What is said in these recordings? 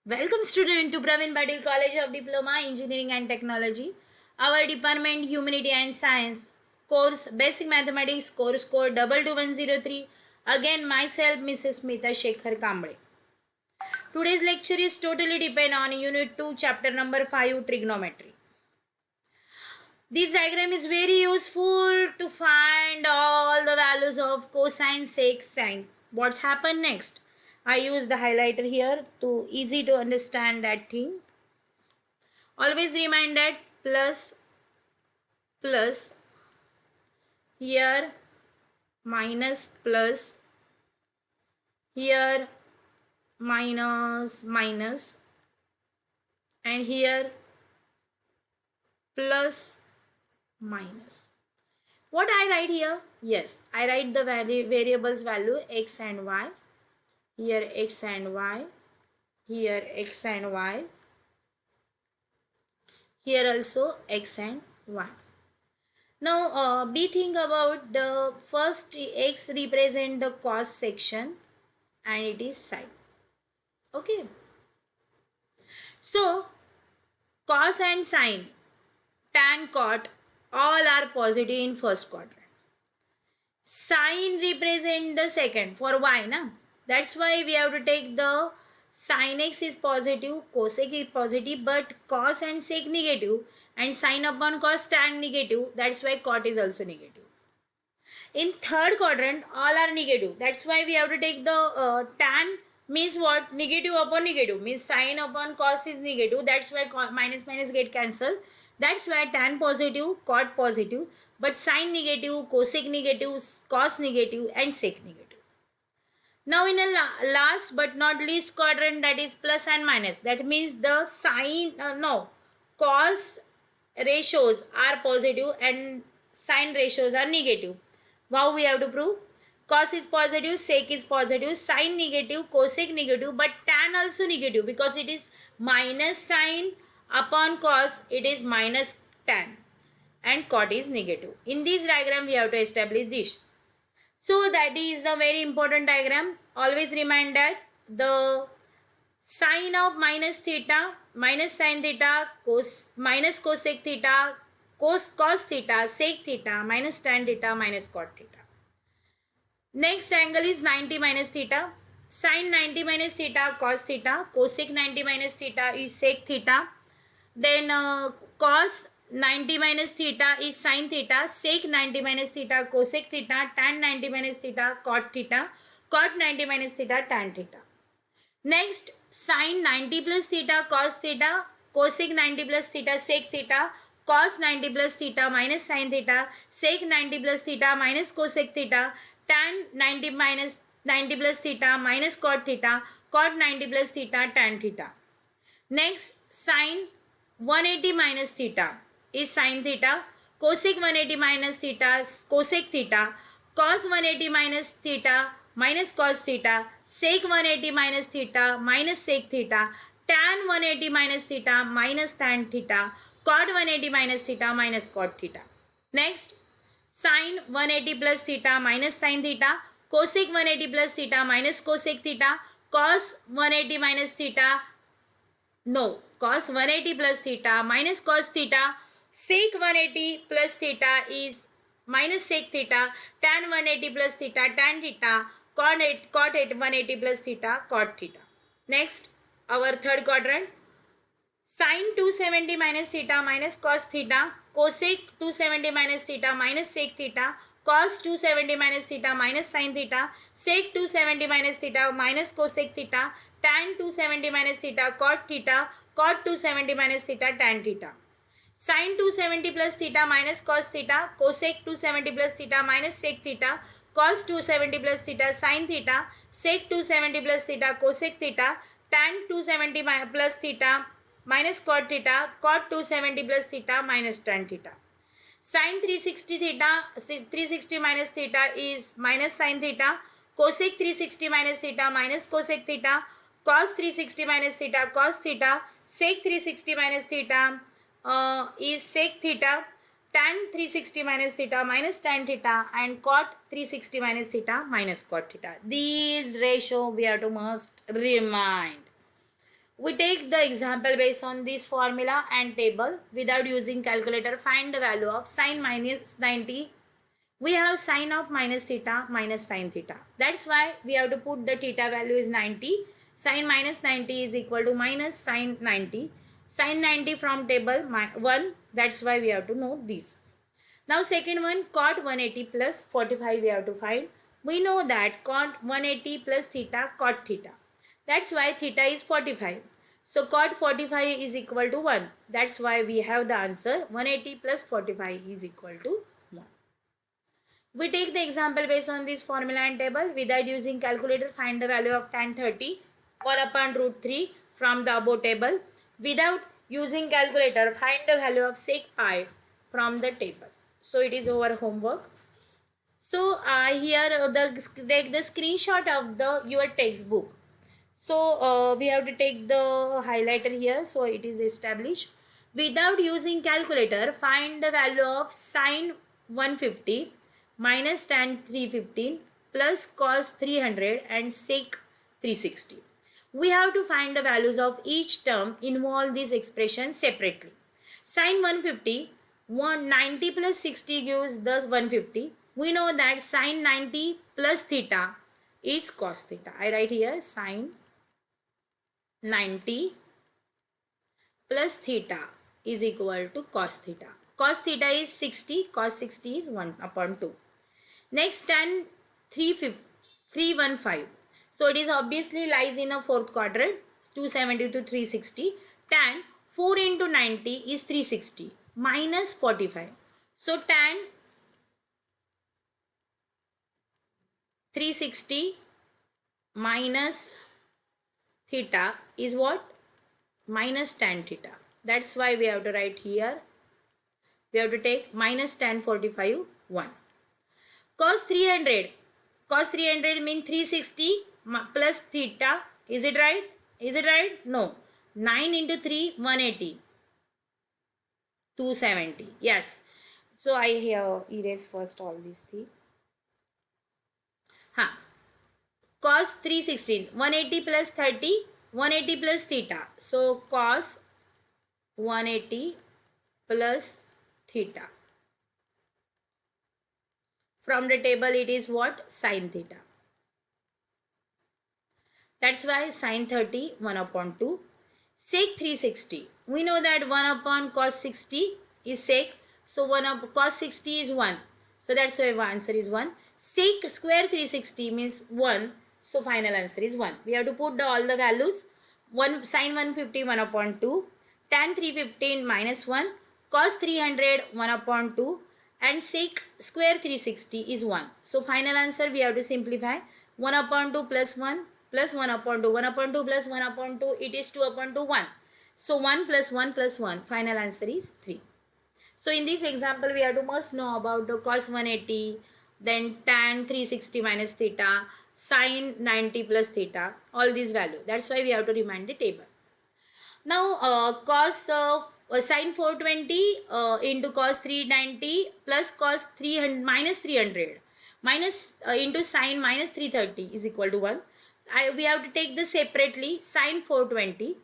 Welcome student to Praveen Patil College of Diploma Engineering and Technology. Our department Humanity and Science course Basic Mathematics course code 22103. Again myself Mrs. Smita Shekhar Kamble. Today's lecture is totally depend on Unit 2 chapter number 5 Trigonometry. This diagram is very useful to find all the values of cosine, sec, sine. What's happened next? I use the highlighter here to easy to understand that thing. Always remind that plus plus here minus plus here minus and here plus minus. What I write here? Yes, I write the variables value x and y. Here x and y. Here x and y. Here also x and y. Now be think about the first x represent the cos section and it is sine. Okay. So cos and sine, tan, cot all are positive in first quadrant. Sine represent the second for y na. That's why we have to take the sin x is positive, cosec is positive, but cos and sec negative, and sin upon cos tan negative. That's why cot is also negative. In third quadrant, all are negative. That's why we have to take the tan means what? Negative upon negative means sin upon cos is negative. That's why minus minus get cancelled. That's why tan positive, cot positive, but sin negative, cosec negative, cos negative, and sec negative. Now in a last but not least quadrant, that is plus and minus. That means the cos ratios are positive and sin ratios are negative. How we have to prove? Cos is positive, sec is positive, sin negative, cosec negative, but tan also negative because it is minus sin upon cos, it is minus tan, and cot is negative. In this diagram we have to establish this. So that is a very important diagram. Always remind that the sine of minus theta, minus sin theta, minus cosec theta, cos theta, sec theta, minus tan theta, minus cot theta. Next angle is 90 minus theta. Sin 90 minus theta, cos theta. Cosec 90 minus theta is sec theta. Then cos 90 minus theta is sin theta, sec 90 minus theta, cosec theta, tan 90 minus theta, cot theta, cot 90 minus theta, tan theta. Next, sin 90 plus theta, cos theta, cosec 90 plus theta, sec theta, cos 90 plus theta minus sin theta, sec 90 plus theta minus cosec theta, tan 90 minus 90 plus theta minus cot theta, cot 90 plus theta, tan theta. Next, sin 180 minus theta is sin theta, cosec 180 minus theta, cosec theta, cos 180 minus theta minus cos theta, sec 180 minus theta minus sec theta, tan 180 minus theta minus tan theta, cot 180 minus theta minus cot theta. Next, sin 180 plus theta minus sin theta, cosec 180 plus theta minus cosec theta, cos 180 minus theta, cos 180 plus theta minus cos theta, sec 180 plus theta is minus sec theta, tan 180 plus theta, tan theta, cot 180 plus theta, cot theta. Next, our third quadrant, sin 270 minus theta minus cos theta, cosec 270 minus theta minus sec theta, cos 270 minus theta minus sin theta, sec 270 minus theta minus cosec theta, tan 270 minus theta, cot theta, cot 270 minus theta, tan theta. Sin 270 plus theta minus cos theta, cosec 270 plus theta minus sec theta, cos 270 plus theta sin theta, sec 270 plus theta cosec theta, tan 270 plus theta minus cot theta, cot 270 plus theta minus tan theta. Sin 360 minus theta is minus sin theta, cosec 360 minus theta minus cosec theta, cos 360 minus theta cos theta, sec 360 minus theta is sec theta, tan 360 minus theta minus tan theta, and cot 360 minus theta minus cot theta. These ratio we have to must remind. We take the example based on this formula and table without using calculator. Find the value of sine minus 90. We have sine of minus theta minus sine theta. That's why we have to put the theta value is 90. Sine minus 90 is equal to minus sine 90. Sine 90 from table 1. That's why we have to know this. Now second one, cot 180 plus 45 we have to find. We know that cot 180 plus theta cot theta. That's why theta is 45. So cot 45 is equal to 1. That's why we have the answer 180 plus 45 is equal to 1. We take the example based on this formula and table. Without using calculator, find the value of tan 30 1 upon root 3 from the above table. Without using calculator, find the value of sec pi from the table. So it is our homework. So here take the screenshot of the your textbook. So we have to take the highlighter here. So it is established. Without using calculator, find the value of sine 150 minus tan 315 plus cos 300 and sec 360. We have to find the values of each term. Involve this expression separately. Sine 150, 190 plus 60 gives the 150. We know that sine 90 plus theta is cos theta. I write here sine 90 plus theta is equal to cos theta. Cos theta is 60, cos 60 is 1 upon 2. Next tan 315. So it is obviously lies in a fourth quadrant, 270 to 360. Tan 4 into 90 is 360 minus 45. So tan 360 minus theta is what? Minus tan theta. That's why we have to write here. We have to take minus tan 45 1. Cos 300. Cos 300 means 360 plus theta. Is it right? Is it right? No. 9 into 3, 180. 270. Yes. So I here erase first all these things. Cos 316. 180 plus 30. 180 plus theta. So cos 180 plus theta. From the table it is what? Sin theta. That's why sin 30 1 upon 2. Sec 360. We know that 1 upon cos 60 is sec. So 1 upon cos 60 is 1. So that's why our answer is 1. Sec square 360 means 1. So final answer is 1. We have to put all the values. 1 sin 150 1 upon 2. Tan 315 minus 1. Cos 300 1 upon 2. And sec square 360 is 1. So final answer we have to simplify. 1 upon 2 plus 1 plus 1 upon 2. 1 upon 2 plus 1 upon 2. It is 2 upon 2 1. So 1 plus 1 plus 1. Final answer is 3. So in this example we have to must know about the cos 180. Then tan 360 minus theta. Sin 90 plus theta. All these values. That's why we have to remind the table. Now cos sin 420 into cos 390 plus cos 300 minus 300 minus into sin minus 330 is equal to 1. We have to take this separately. Sin 420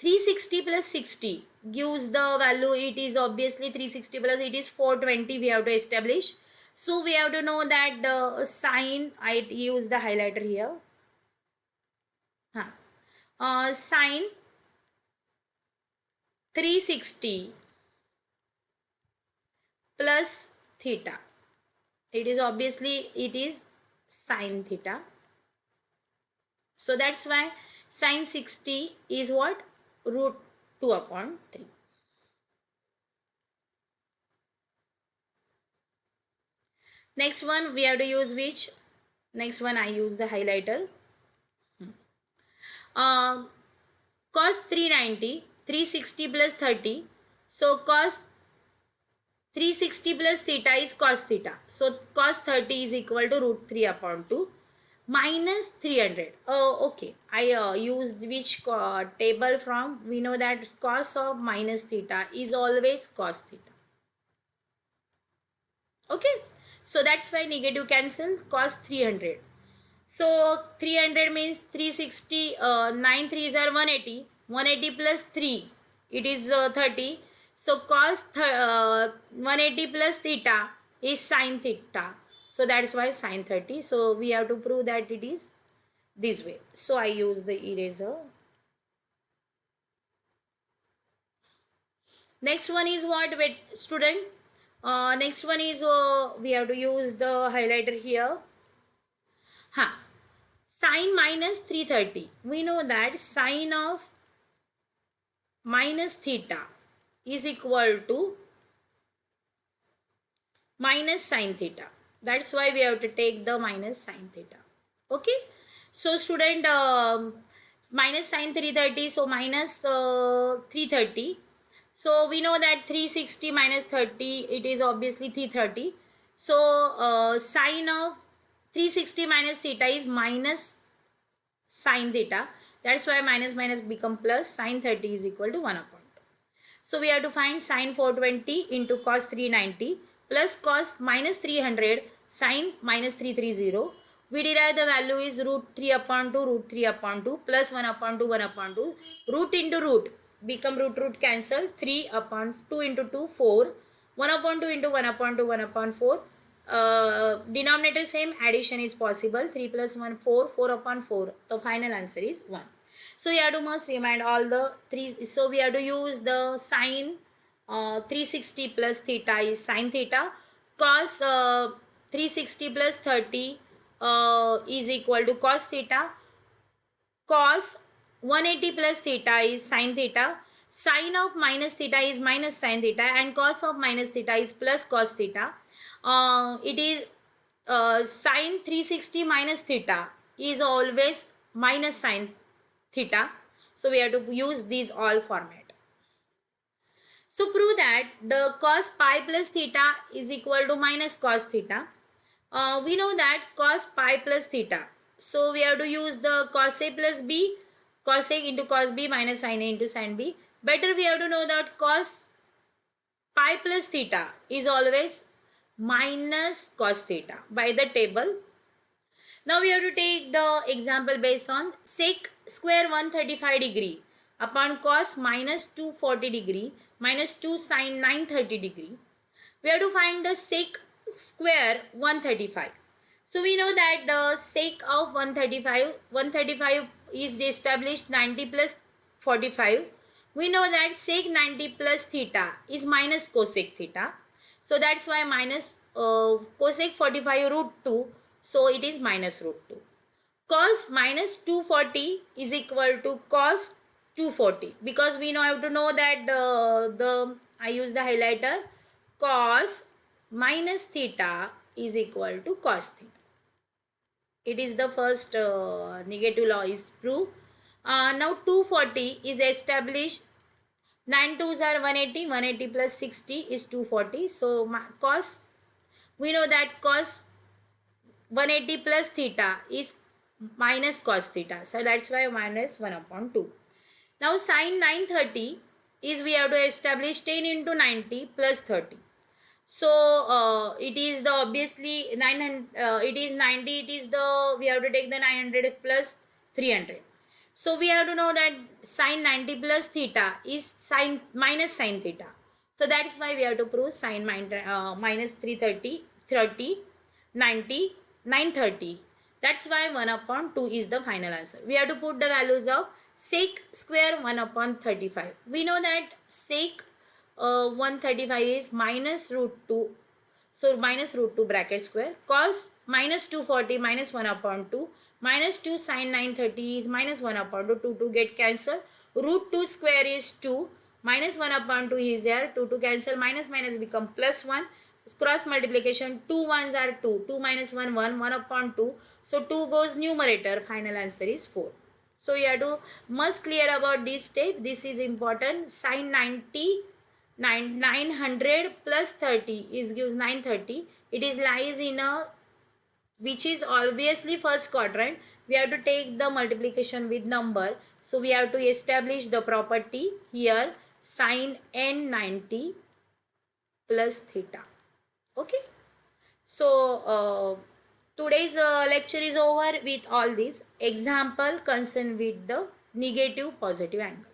360 plus 60 gives the value. It is obviously 360 plus it is 420 we have to establish. So we have to know that the sin, I use the highlighter here. Sin 360 plus theta. It is obviously it is sin theta. So that's why sin 60 is what? Root 2 upon 3. Next one we have to use which? Next one I use the highlighter. Cos 390, 360 plus 30. So cos 360 plus theta is cos theta. So cos 30 is equal to root 3 upon 2 minus 300. Okay. I used which table from? We know that cos of minus theta is always cos theta. Okay. So that's why negative cancel. Cos 300. So 300 means 360, 9 3s are 180. 180 plus 3, it is 30. So cos 180 plus theta is sin theta. So that's why sin 30. So we have to prove that it is this way. So I use the eraser. Next one is what, wait, student? Next one is we have to use the highlighter here. Sine minus 330. We know that sine of minus theta is equal to minus sine theta. That's why we have to take the minus sine theta. Okay. So student, minus sine 330. So minus 330. So we know that 360 minus 30, it is obviously 330. So sine of 360 minus theta is minus sine theta. That's why minus minus become plus. Sine 30 is equal to 1 upon 2. So we have to find sine 420 into cos 390 plus cos minus 300 sine minus 330. We derive the value is root 3 upon 2, root 3 upon 2 plus 1 upon 2, 1 upon 2. Root into root become root cancel. 3 upon 2 into 2, 4. 1 upon 2 into 1 upon 2, 1 upon 4. Denominator same, addition is possible. 3 plus 1, 4, 4 upon 4. The final answer is 1. So we have to must remind all the three. So we have to use the sine 360 plus theta is sine theta. Cos 360 plus 30 is equal to cos theta. Cos 180 plus theta is sine theta. Sine of minus theta is minus sine theta, and cos of minus theta is plus cos theta. It is sine 360 minus theta is always minus sine theta. So we have to use these all format. So prove that the cos pi plus theta is equal to minus cos theta. We know that cos pi plus theta. So we have to use the cos A plus B, cos A into cos B minus sin A into sin B. Better we have to know that cos pi plus theta is always minus cos theta by the table. Now we have to take the example based on sec square 135 degree upon cos minus 240 degree minus 2 sin 930 degree. We have to find the sec square 135. So we know that the sec of 135 is established 90 plus 45. We know that sec 90 plus theta is minus cosec theta. So that's why minus cosec 45 root 2. So it is minus root 2. Cos minus 240 is equal to cos 240. Because we know, have to know that I use the highlighter. Cos minus theta is equal to cos theta. It is the first negative law is proved. Now 240 is established. 9 2s are 180. 180 plus 60 is 240. So cos, we know that cos 180 plus theta is minus cos theta. So that's why minus 1 upon 2. Now sin 930 is, we have to establish 10 into 90 plus 30. So it is the obviously 900, it is 90, it is the, we have to take the 900 plus 300. So we have to know that sin 90 plus theta is sin minus sin theta. So that's why we have to prove sin minus 330, 30, 90, 930. That's why 1 upon 2 is the final answer. We have to put the values of sec square 1 upon 35. We know that sec 135 is minus root 2. So minus root 2 bracket square. Cos minus 240 minus 1 upon 2. Minus 2 sin 930 is minus 1 upon 2. 2 get cancel. Root 2 square is 2. Minus 1 upon 2 is there. 2 cancel. Minus minus become plus 1. Cross multiplication. 2 ones are 2. 2 minus 1, 1. 1 upon 2. So 2 goes numerator. Final answer is 4. So you have to must clear about this step. This is important. Sin 900 plus 30 is gives 930. It is lies in a, which is obviously first quadrant. We have to take the multiplication with number. So we have to establish the property here. Sin n90 plus theta. Okay. So today's lecture is over with all these example concerned with the negative positive angle.